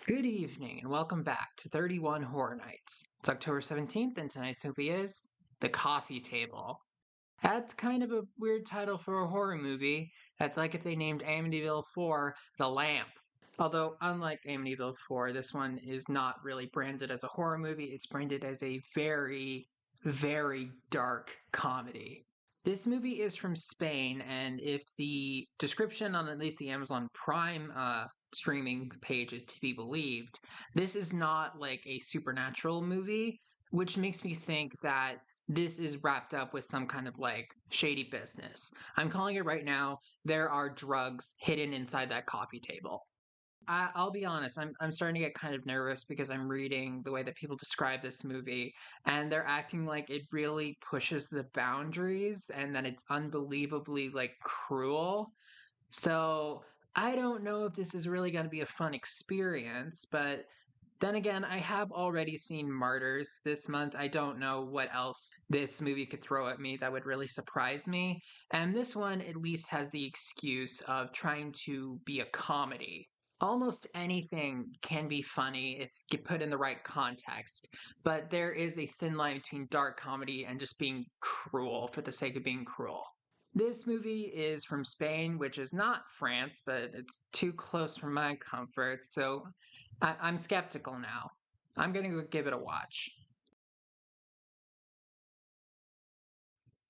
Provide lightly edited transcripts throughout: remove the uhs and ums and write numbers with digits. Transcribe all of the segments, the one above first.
Good evening and welcome back to 31 Horror Nights. It's October 17th and tonight's movie is The Coffee Table. That's kind of a weird title for a horror movie. That's like if they named Amityville 4 The Lamp. Although, unlike Amityville 4, this one is not really branded as a horror movie, it's branded as a very, very dark comedy. This movie is from Spain, and if the description on at least the Amazon Prime streaming page is to be believed, this is not like a supernatural movie, which makes me think that this is wrapped up with some kind of like shady business. I'm calling it right now. There are drugs hidden inside that coffee table. I'll be honest, I'm starting to get kind of nervous because I'm reading the way that people describe this movie, and they're acting like it really pushes the boundaries and that it's unbelievably like cruel. So I don't know if this is really going to be a fun experience, but then again, I have already seen Martyrs this month. I don't know what else this movie could throw at me that would really surprise me. And this one at least has the excuse of trying to be a comedy. Almost anything can be funny if you put in the right context, but there is a thin line between dark comedy and just being cruel for the sake of being cruel. This movie is from Spain, which is not France, but it's too close for my comfort, so I'm skeptical now. I'm gonna go give it a watch.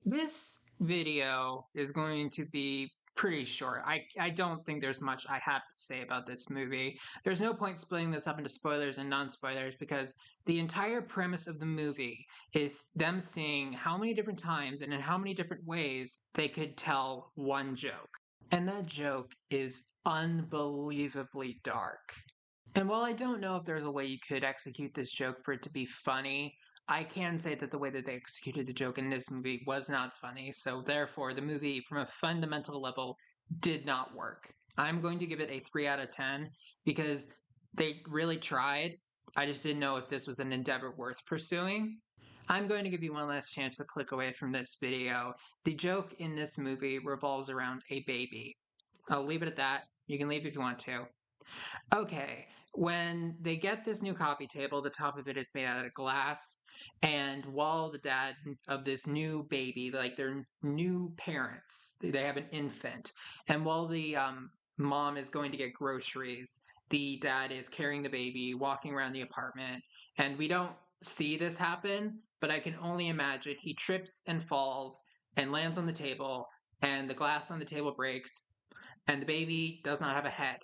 This video is going to be pretty short. I don't think there's much I have to say about this movie. There's no point splitting this up into spoilers and non spoilers because the entire premise of the movie is them seeing how many different times and in how many different ways they could tell one joke. And that joke is unbelievably dark. And while I don't know if there's a way you could execute this joke for it to be funny, I can say that the way that they executed the joke in this movie was not funny. So therefore, the movie, from a fundamental level, did not work. I'm going to give it a 3 out of 10 because they really tried. I just didn't know if this was an endeavor worth pursuing. I'm going to give you one last chance to click away from this video. The joke in this movie revolves around a baby. I'll leave it at that. You can leave if you want to. Okay, when they get this new coffee table, the top of it is made out of glass. And while the dad of this new baby, like they're new parents, they have an infant. And while the mom is going to get groceries, the dad is carrying the baby, walking around the apartment. And we don't see this happen, but I can only imagine he trips and falls and lands on the table, and the glass on the table breaks, and the baby does not have a head.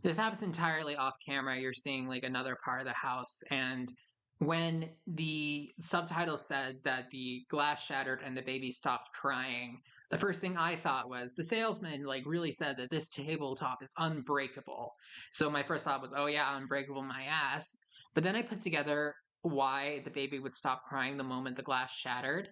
This happens entirely off camera. You're seeing like another part of the house. And when the subtitle said that the glass shattered and the baby stopped crying, the first thing I thought was the salesman like really said that this tabletop is unbreakable. So my first thought was, oh yeah, unbreakable my ass. But then I put together why the baby would stop crying the moment the glass shattered.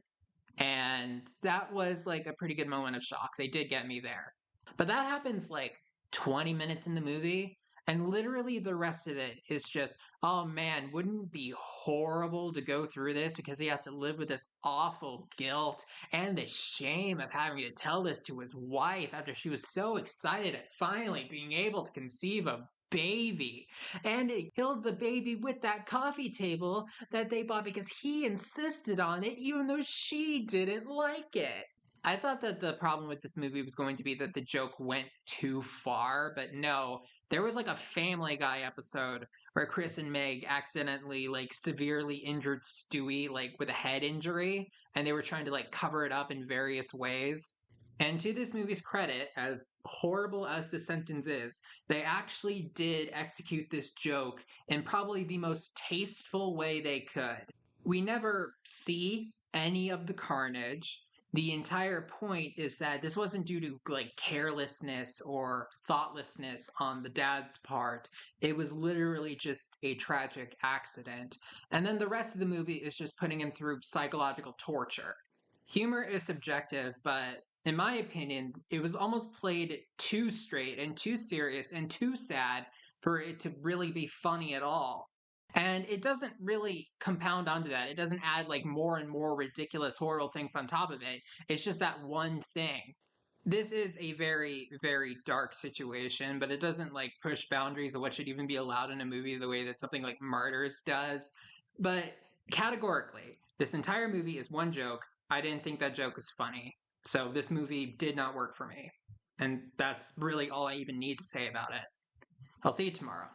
And that was like a pretty good moment of shock. They did get me there. But that happens like 20 minutes in the movie. And literally the rest of it is just, oh man, wouldn't it be horrible to go through this because he has to live with this awful guilt and the shame of having to tell this to his wife after she was so excited at finally being able to conceive a baby. And it killed the baby with that coffee table that they bought because he insisted on it, even though she didn't like it. I thought that the problem with this movie was going to be that the joke went too far, but no. There was like a Family Guy episode where Chris and Meg accidentally like severely injured Stewie like with a head injury, and they were trying to like cover it up in various ways. And to this movie's credit, as horrible as the sentence is, they actually did execute this joke in probably the most tasteful way they could. We never see any of the carnage. The entire point is that this wasn't due to like carelessness or thoughtlessness on the dad's part. It was literally just a tragic accident. And then the rest of the movie is just putting him through psychological torture. Humor is subjective, but in my opinion, it was almost played too straight and too serious and too sad for it to really be funny at all. And it doesn't really compound onto that. It doesn't add like more and more ridiculous, horrible things on top of it. It's just that one thing. This is a very, very dark situation, but it doesn't like push boundaries of what should even be allowed in a movie the way that something like Martyrs does. But categorically, this entire movie is one joke. I didn't think that joke was funny. So this movie did not work for me. And that's really all I even need to say about it. I'll see you tomorrow.